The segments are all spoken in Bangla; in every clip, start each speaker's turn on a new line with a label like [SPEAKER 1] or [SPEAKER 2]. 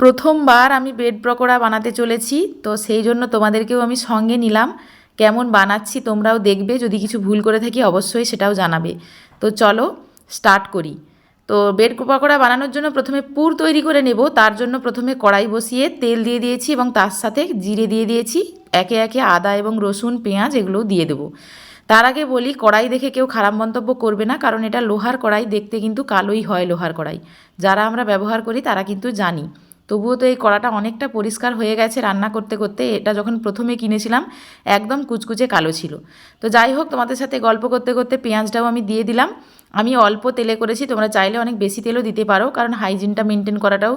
[SPEAKER 1] প্রথমবার আমি ব্রেড পকোড়া বানাতে চলেছি, তো সেই জন্য তোমাদেরকেও আমি সঙ্গে নিলাম। কেমন বানাচ্ছি তোমরাও দেখবে, যদি কিছু ভুল করে থাকি অবশ্যই সেটাও জানাবে। তো চলো স্টার্ট করি। তো ব্রেড পকোড়া বানানোর জন্য প্রথমে পুর তৈরি করে নেব। তার জন্য প্রথমে কড়াই বসিয়ে তেল দিয়ে দিয়েছি এবং তার সাথে জিরে দিয়ে দিয়েছি। একে একে আদা এবং রসুন, পেঁয়াজ এগুলোও দিয়ে দেবো। তার আগে বলি, কড়াই দেখে কেউ খারাপ মন্তব্য করবে না, কারণ এটা লোহার কড়াই, দেখতে কিন্তু কালোই হয় লোহার কড়াই। যারা আমরা ব্যবহার করি তারা কিন্তু জানি। তবুও তো এই কড়াটা অনেকটা পরিষ্কার হয়ে গেছে রান্না করতে করতে। এটা যখন প্রথমে কিনেছিলাম একদম কুচকুচে কালো ছিল। তো যাই হোক, তোমাদের সাথে গল্প করতে করতে পেঁয়াজটাও আমি দিয়ে দিলাম। আমি অল্প তেলে করেছি, তোমরা চাইলে অনেক বেশি তেলও দিতে পারো, কারণ হাইজিনটা মেনটেন করাটাও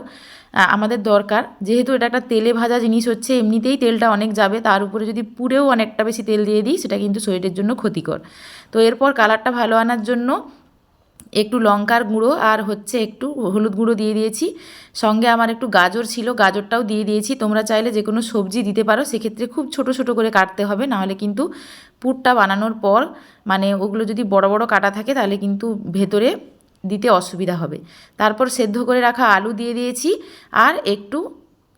[SPEAKER 1] আমাদের দরকার। যেহেতু এটা একটা তেলে ভাজা জিনিস হচ্ছে, এমনিতেই তেলটা অনেক যাবে, তার উপরে যদি পুরেও অনেকটা বেশি তেল দিয়ে দিই সেটা কিন্তু শরীরের জন্য ক্ষতিকর। তো এরপর কালারটা ভালো আনার জন্য একটু লঙ্কার গুঁড়ো আর একটু হলুদ গুঁড়ো দিয়ে দিয়েছি। সঙ্গে আমার একটু গাজর ছিল, গাজরটাও দিয়ে দিয়েছি। তোমরা চাইলে যে কোনো সবজি দিতে পারো, সেক্ষেত্রে খুব ছোট ছোট করে কাটতে হবে, নাহলে কিন্তু পুরটা বানানোর পর মানে ওগুলো যদি বড় বড় কাটা থাকে তাহলে কিন্তু ভেতরে দিতে অসুবিধা হবে। তারপর সেদ্ধ করে রাখা আলু দিয়ে দিয়েছি আর একটু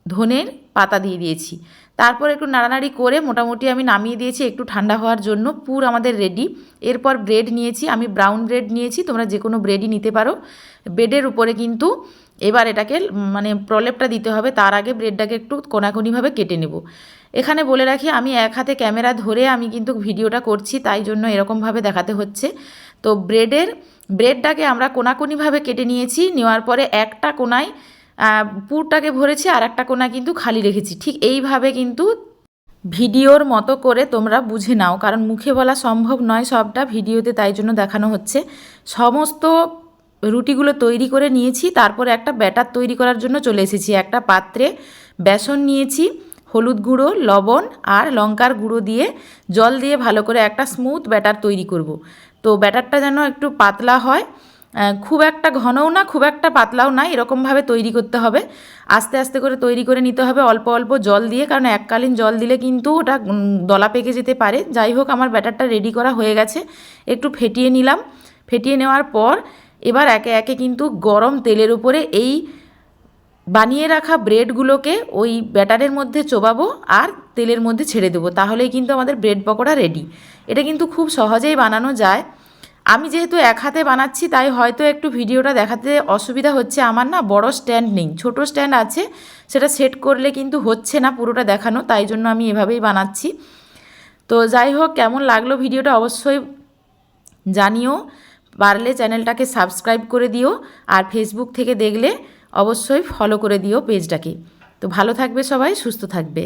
[SPEAKER 1] ধনের পাতা দিয়ে দিয়েছি। তারপর একটু নাড়ানাড়ি করে মোটামুটি আমি নামিয়ে দিয়েছি একটু ঠান্ডা হওয়ার জন্য। পুর আমাদের রেডি। এরপর ব্রেড নিয়েছি, আমি ব্রাউন ব্রেড নিয়েছি, তোমরা যে কোনো ব্রেডই নিতে পারো। ব্রেডের উপরে কিন্তু এবার এটাকে মানে প্রলেপটা দিতে হবে, তার আগে ব্রেডটাকে একটু কোনাকুনিভাবে কেটে নেব। এখানে বলে রাখি, আমি এক হাতে ক্যামেরা ধরে আমি কিন্তু ভিডিওটা করছি, তাই জন্য এরকমভাবে দেখাতে হচ্ছে। তো ব্রেডটাকে আমরা কোনাকুনিভাবে কেটে নিয়েছি। নেওয়ার পরে একটা কোনায় পুরটাকে ভরেছি আর একটা কোনা কিন্তু খালি রেখেছি। ঠিক এইভাবে কিন্তু ভিডিওর মতো করে তোমরা বুঝে নাও, কারণ মুখে বলা সম্ভব নয় সবটা, ভিডিওতে তাই জন্য দেখানো হচ্ছে। সমস্ত রুটিগুলো তৈরি করে নিয়েছি, তারপরে একটা ব্যাটার তৈরি করার জন্য চলে এসেছি। একটা পাত্রে বেসন নিয়েছি, হলুদ গুঁড়ো, লবণ আর লঙ্কার গুঁড়ো দিয়ে জল দিয়ে ভালো করে একটা স্মুথ ব্যাটার তৈরি করব। তো ব্যাটারটা যেন একটু পাতলা হয়, খুব একটা ঘনও না খুব একটা পাতলাও না, এরকমভাবে তৈরি করতে হবে। আস্তে আস্তে করে তৈরি করে নিতে হবে অল্প অল্প জল দিয়ে, কারণ এককালীন জল দিলে কিন্তু ওটা দলা পেকে যেতে পারে। যাই হোক, আমার ব্যাটারটা রেডি করা হয়ে গেছে। একটু ফেটিয়ে নিলাম। ফেটিয়ে নেওয়ার পর এবার একে একে কিন্তু গরম তেলের উপরে এই বানিয়ে রাখা ব্রেডগুলোকে ওই ব্যাটারের মধ্যে চোবাবো আর তেলের মধ্যে ছেড়ে দেবো, তাহলেই কিন্তু আমাদের ব্রেড পকোড়া রেডি। এটা কিন্তু খুব সহজেই বানানো যায়। আমি যেহেতু এক হাতে বানাচ্ছি তাই হয়তো একটু ভিডিওটা দেখাতে অসুবিধা হচ্ছে। আমার না বড় স্ট্যান্ড নেই, ছোট স্ট্যান্ড আছে, সেটা সেট করলে কিন্তু হচ্ছে না পুরোটা দেখানো, তাই জন্য আমি এভাবেই বানাচ্ছি। তো যাই হোক, কেমন লাগলো ভিডিওটা অবশ্যই জানিও। পারলে চ্যানেলটাকে সাবস্ক্রাইব করে দিও, আর ফেসবুক থেকে দেখলে অবশ্যই ফলো করে দিও পেজটাকে। তো ভালো থাকবে সবাই, সুস্থ থাকবে।